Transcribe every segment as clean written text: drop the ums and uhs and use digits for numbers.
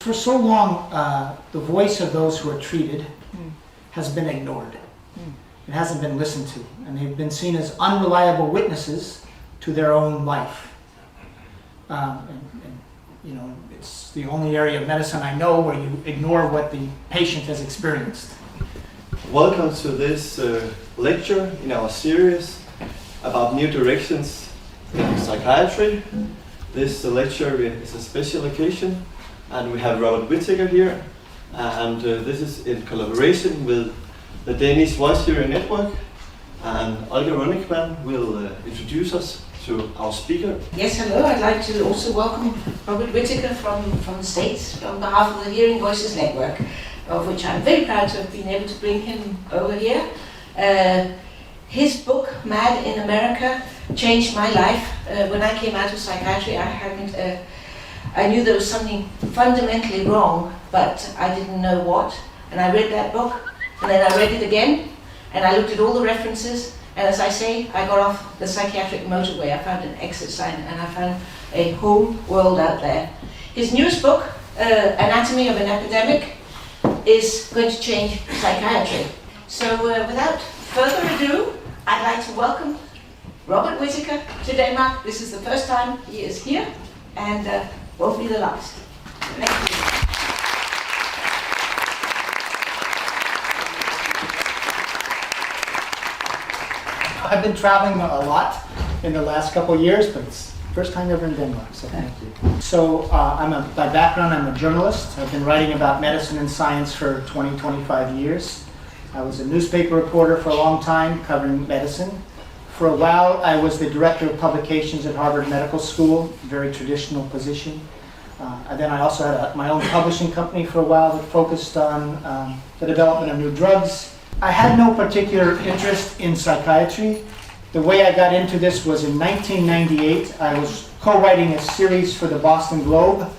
For so long, the voice of those who are treated has been ignored. It hasn't been listened to, and they've been seen as unreliable witnesses to their own life. You know, it's the only area of medicine I know where you ignore what the patient has experienced. Welcome to this lecture in our series about new directions in psychiatry. This lecture is a special occasion, and we have Robert Whitaker here, and this is in collaboration with the Danish Voice Hearing Network, and Olga Rönigman will introduce us to our speaker. Yes, hello. I'd like to also welcome Robert Whitaker from the States on behalf of the Hearing Voices Network, of which I'm very proud to have been able to bring him over here. His book, Mad in America, changed my life. When I came out of psychiatry, I knew there was something fundamentally wrong, but I didn't know what. And I read that book, and then I read it again, and I looked at all the references, and as I say, I got off the psychiatric motorway. I found an exit sign, and I found a whole world out there. His newest book, Anatomy of an Epidemic, is going to change psychiatry. So without further ado, I'd like to welcome Robert Whitaker to Denmark. This is the first time he is here, and won't be the last. Thank you. I've been traveling a lot in the last couple of years, but it's the first time ever in Denmark, so thank you. So by background, I'm a journalist. I've been writing about medicine and science for 25 years. I was a newspaper reporter for a long time, covering medicine. For a while, I was the director of publications at Harvard Medical School, a very traditional position. And then I also had my own publishing company for a while that focused on the development of new drugs. I had no particular interest in psychiatry. The way I got into this was in 1998. I was co-writing a series for the Boston Globe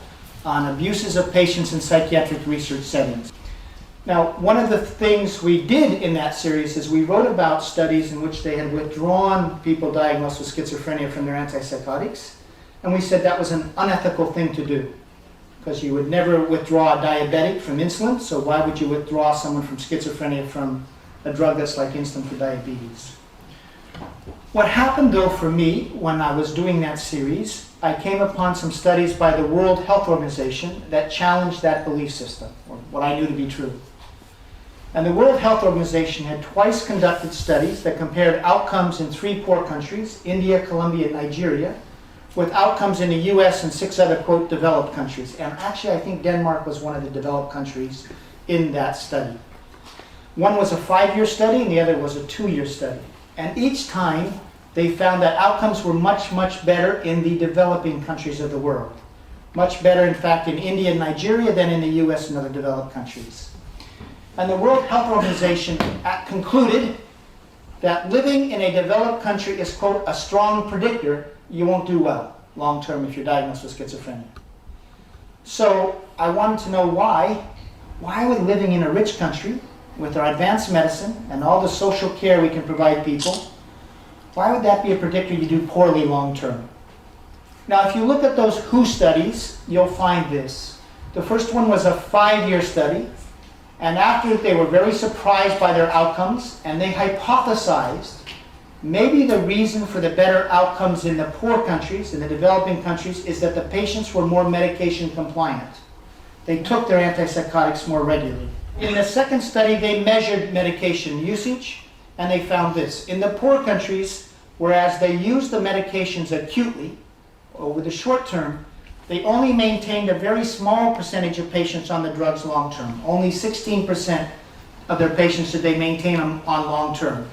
on abuses of patients in psychiatric research settings. Now, one of the things we did in that series is we wrote about studies in which they had withdrawn people diagnosed with schizophrenia from their antipsychotics, and we said that was an unethical thing to do, because you would never withdraw a diabetic from insulin, so why would you withdraw someone from schizophrenia from a drug that's like insulin for diabetes? What happened though for me when I was doing that series, I came upon some studies by the World Health Organization that challenged that belief system, or what I knew to be true. And the World Health Organization had twice conducted studies that compared outcomes in 3 poor countries, India, Colombia, and Nigeria, with outcomes in the US and 6 other, quote, developed countries. And actually, I think Denmark was one of the developed countries in that study. One was a 5-year study, and the other was a 2-year study. And each time, they found that outcomes were much, much better in the developing countries of the world. Much better, in fact, in India and Nigeria than in the US and other developed countries. And the World Health Organization concluded that living in a developed country is, quote, a strong predictor you won't do well long term if you're diagnosed with schizophrenia. So I wanted to know why would living in a rich country with our advanced medicine and all the social care we can provide people, why would that be a predictor you do poorly long term? Now if you look at those WHO studies, you'll find this. The first one was a 5-year study, and after they were very surprised by their outcomes, and they hypothesized maybe the reason for the better outcomes in the poor countries, in the developing countries, is that the patients were more medication compliant. They took their antipsychotics more regularly. In the second study, they measured medication usage, and they found this. In the poor countries, whereas they used the medications acutely, over the short term, they only maintained a very small percentage of patients on the drugs long term. Only 16% of their patients did they maintain them on long term.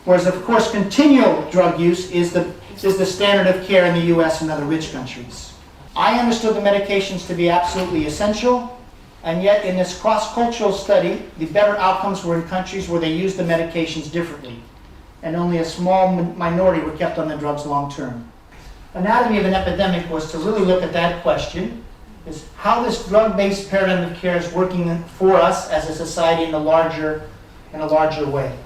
Whereas, of course, continual drug use is the standard of care in the US and other rich countries. I understood the medications to be absolutely essential, and yet in this cross-cultural study, the better outcomes were in countries where they used the medications differently, and only a small minority were kept on the drugs long term. Anatomy of an Epidemic was to really look at that question, is how this drug-based paradigm of care is working for us as a society in a larger way.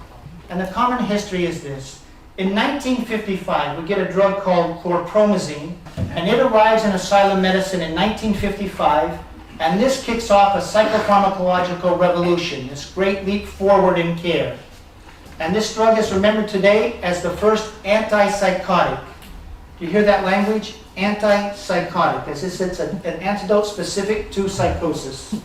And the common history is this. In 1955, we get a drug called chlorpromazine, and it arrives in asylum medicine in 1955 And this kicks off a psychopharmacological revolution, this great leap forward in care. And this drug is remembered today as the first antipsychotic. Do you hear that language? Antipsychotic, as if it's an antidote specific to psychosis.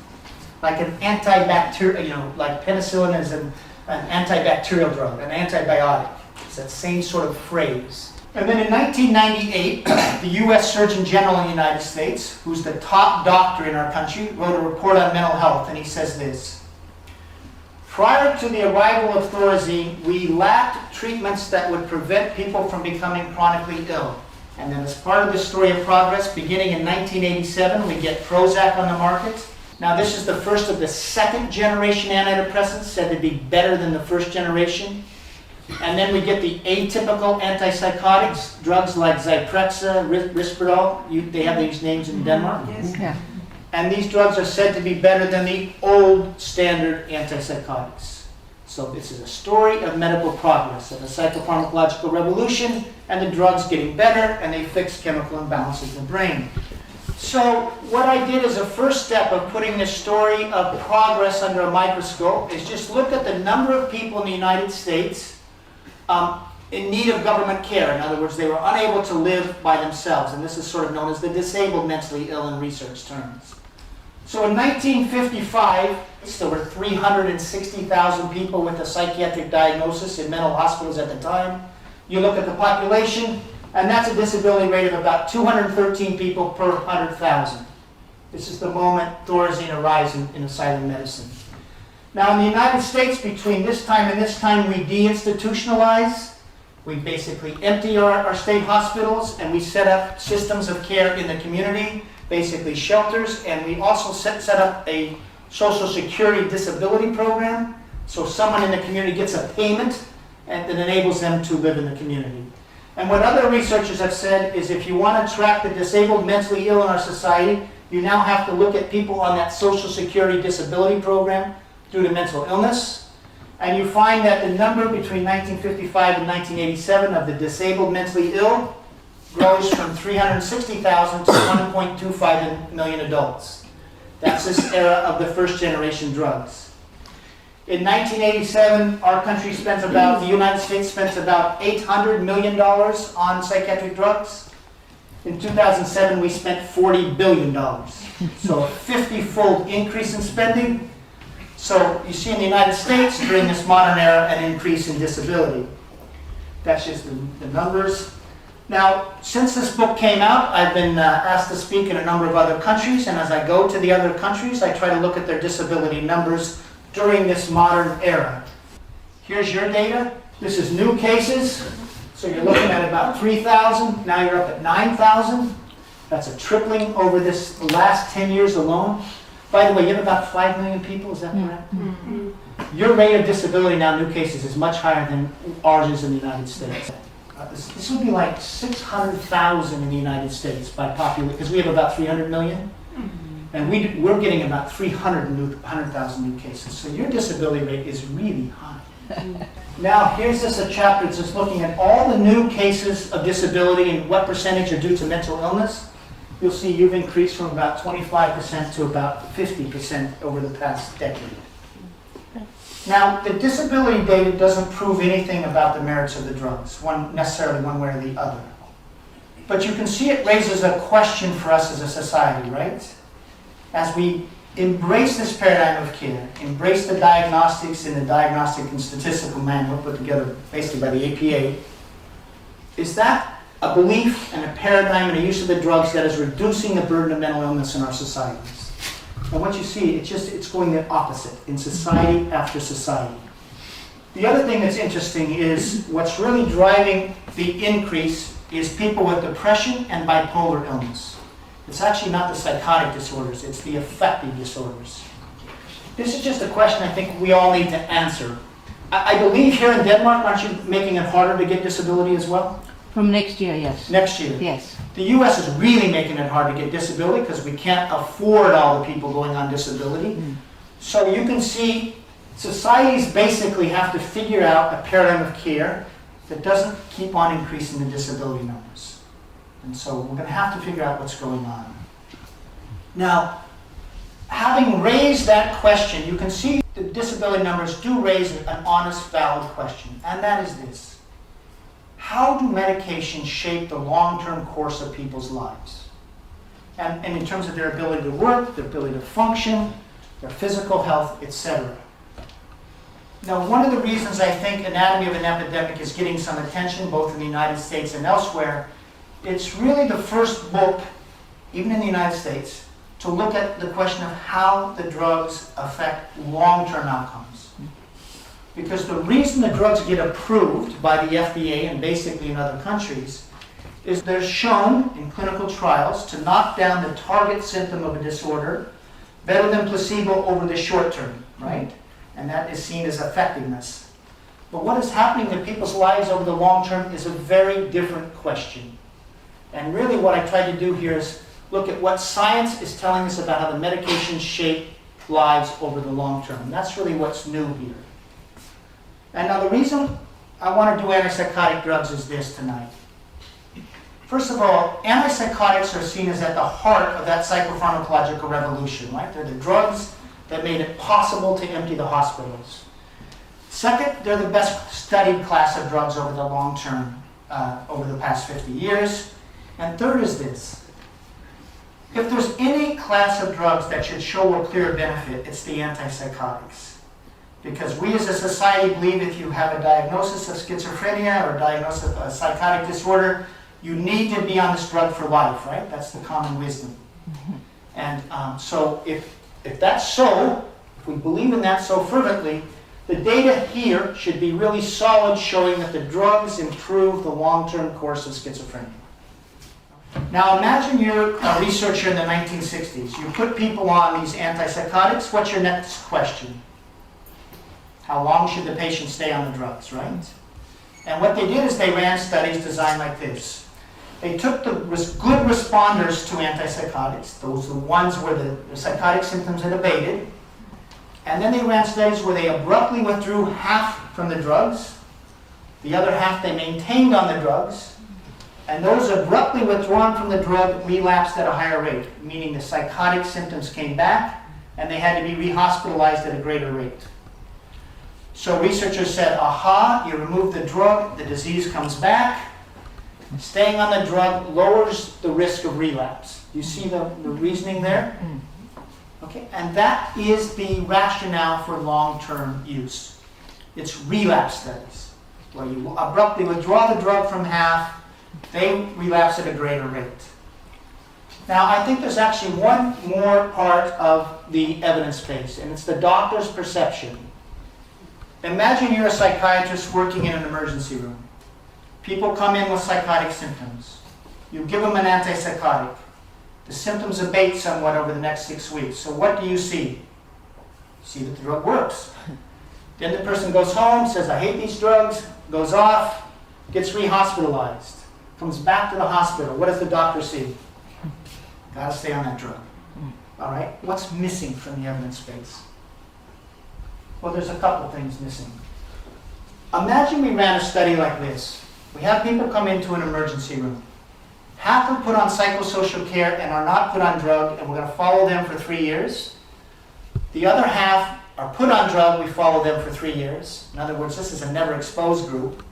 Like an antibacterial, like penicillin is an antibacterial drug, an antibiotic. It's that same sort of phrase. And then in 1998, the U.S. Surgeon General in the United States, who's the top doctor in our country, wrote a report on mental health, and he says this: prior to the arrival of Thorazine, we lacked treatments that would prevent people from becoming chronically ill. And then as part of this story of progress, beginning in 1987, we get Prozac on the market. Now this is the first of the second generation antidepressants, said to be better than the first generation. And then we get the atypical antipsychotics, drugs like Zyprexa, Risperdal. They have these names in Denmark. Yes. Yeah. And these drugs are said to be better than the old standard antipsychotics. So this is a story of medical progress, of a psychopharmacological revolution, and the drugs getting better, and they fix chemical imbalances in the brain. So what I did as a first step of putting this story of progress under a microscope is just look at the number of people in the United States in need of government care. In other words, they were unable to live by themselves, and this is sort of known as the disabled mentally ill in research terms. So in 1955, there were 360,000 people with a psychiatric diagnosis in mental hospitals at the time. You look at the population, and that's a disability rate of about 213 people per 100,000. This is the moment Thorazine arrives in asylum medicine. Now in the United States, between this time and this time, we deinstitutionalize. We basically empty our state hospitals, and we set up systems of care in the community, basically shelters, and we also set up a Social Security disability program. So someone in the community gets a payment and that enables them to live in the community. And what other researchers have said is if you want to track the disabled mentally ill in our society, you now have to look at people on that Social Security disability program due to mental illness. And you find that the number between 1955 and 1987 of the disabled mentally ill grows from 360,000 to 1.25 million adults. That's this era of the first generation drugs. In 1987, the United States spends about $800 million on psychiatric drugs. In 2007, we spent $40 billion. So a 50-fold increase in spending. So you see in the United States, during this modern era, an increase in disability. That's just the numbers. Now, since this book came out, I've been asked to speak in a number of other countries, and as I go to the other countries, I try to look at their disability numbers during this modern era. Here's your data. This is new cases. So you're looking at about 3,000. Now you're up at 9,000. That's a tripling over this last 10 years alone. By the way, you have about 5 million people, is that correct? Mm-hmm. Your rate of disability now, new cases, is much higher than ours is in the United States. This would be like 600,000 in the United States by population, because we have about 300 million. And we're getting about 300,000 new cases. So your disability rate is really high. Now, here's just a chapter that's just looking at all the new cases of disability and what percentage are due to mental illness. You'll see you've increased from about 25% to about 50% over the past decade. Now, the disability data doesn't prove anything about the merits of the drugs, necessarily one way or the other. But you can see it raises a question for us as a society, right? As we embrace this paradigm of care, embrace the diagnostics in the Diagnostic and Statistical Manual put together basically by the APA, is that a belief and a paradigm and a use of the drugs that is reducing the burden of mental illness in our societies? And what you see, it's going the opposite in society after society. The other thing that's interesting is what's really driving the increase is people with depression and bipolar illness. It's actually not the psychotic disorders, it's the affective disorders. This is just a question I think we all need to answer. I believe here in Denmark, aren't you making it harder to get disability as well? From next year, yes. Next year? Yes. The U.S. is really making it hard to get disability because we can't afford all the people going on disability. So you can see societies basically have to figure out a paradigm of care that doesn't keep on increasing the disability numbers. And so we're going to have to figure out what's going on. Now, having raised that question, you can see the disability numbers do raise an honest, valid question, and that is this. How do medications shape the long-term course of people's lives? And in terms of their ability to work, their ability to function, their physical health, etc. Now, one of the reasons I think Anatomy of an Epidemic is getting some attention, both in the United States and elsewhere, it's really the first book, even in the United States, to look at the question of how the drugs affect long-term outcomes. Because the reason the drugs get approved by the FDA and basically in other countries is they're shown in clinical trials to knock down the target symptom of a disorder better than placebo over the short term, right? And that is seen as effectiveness. But what is happening to people's lives over the long term is a very different question. And really what I try to do here is look at what science is telling us about how the medications shape lives over the long term. And that's really what's new here. And now the reason I want to do antipsychotic drugs is this tonight. First of all, antipsychotics are seen as at the heart of that psychopharmacological revolution, right? They're the drugs that made it possible to empty the hospitals. Second, they're the best studied class of drugs over the long term, over the past 50 years. And third is this. If there's any class of drugs that should show a clear benefit, it's the antipsychotics. Because we as a society believe if you have a diagnosis of schizophrenia or a diagnosis of a psychotic disorder, you need to be on this drug for life, right? That's the common wisdom. And so if that's so, if we believe in that so fervently, the data here should be really solid, showing that the drugs improve the long-term course of schizophrenia. Now imagine you're a researcher in the 1960s. You put people on these antipsychotics. What's your next question? How long should the patient stay on the drugs, right? And what they did is they ran studies designed like this. They took the good responders to antipsychotics, those are the ones where the psychotic symptoms had abated, and then they ran studies where they abruptly withdrew half from the drugs, the other half they maintained on the drugs, and those abruptly withdrawn from the drug relapsed at a higher rate, meaning the psychotic symptoms came back and they had to be rehospitalized at a greater rate. So researchers said, aha, you remove the drug, the disease comes back. Staying on the drug lowers the risk of relapse. You see the reasoning there? Okay, and that is the rationale for long-term use. It's relapse studies, where you abruptly withdraw the drug from half, they relapse at a greater rate. Now, I think there's actually one more part of the evidence base, and it's the doctor's perception. Imagine you're a psychiatrist working in an emergency room. People come in with psychotic symptoms. You give them an antipsychotic. The symptoms abate somewhat over the next 6 weeks. So what do you see? You see that the drug works. Then the person goes home, says, I hate these drugs, goes off, gets rehospitalized, comes back to the hospital. What does the doctor see? Got to stay on that drug. All right, what's missing from the evidence base? Well, there's a couple things missing. Imagine we ran a study like this. We have people come into an emergency room. Half are put on psychosocial care and are not put on drug, and we're going to follow them for 3 years. The other half are put on drug, we follow them for 3 years. In other words, this is a never exposed group.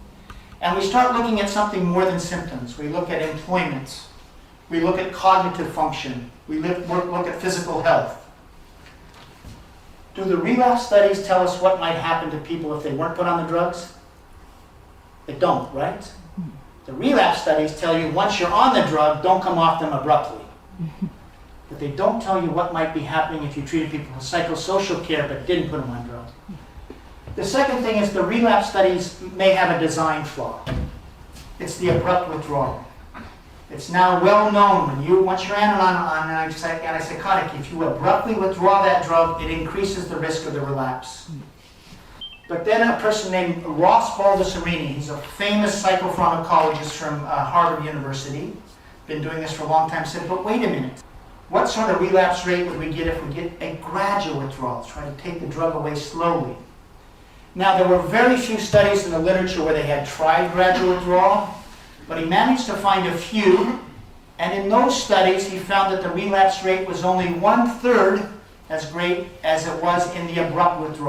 And we start looking at something more than symptoms. We look at employment. We look at cognitive function. We look at physical health. Do the relapse studies tell us what might happen to people if they weren't put on the drugs? They don't, right? The relapse studies tell you once you're on the drug, don't come off them abruptly. But they don't tell you what might be happening if you treated people with psychosocial care but didn't put them on drugs. The second thing is the relapse studies may have a design flaw. It's the abrupt withdrawal. It's now well known once you're on an antipsychotic, if you abruptly withdraw that drug, it increases the risk of the relapse. But then a person named Ross Baldessarini, he's a famous psychopharmacologist from Harvard University, been doing this for a long time, said, but wait a minute. What sort of relapse rate would we get if we get a gradual withdrawal, try to take the drug away slowly? Now, there were very few studies in the literature where they had tried gradual withdrawal, but he managed to find a few, and in those studies he found that the relapse rate was only 1/3 as great as it was in the abrupt withdrawal.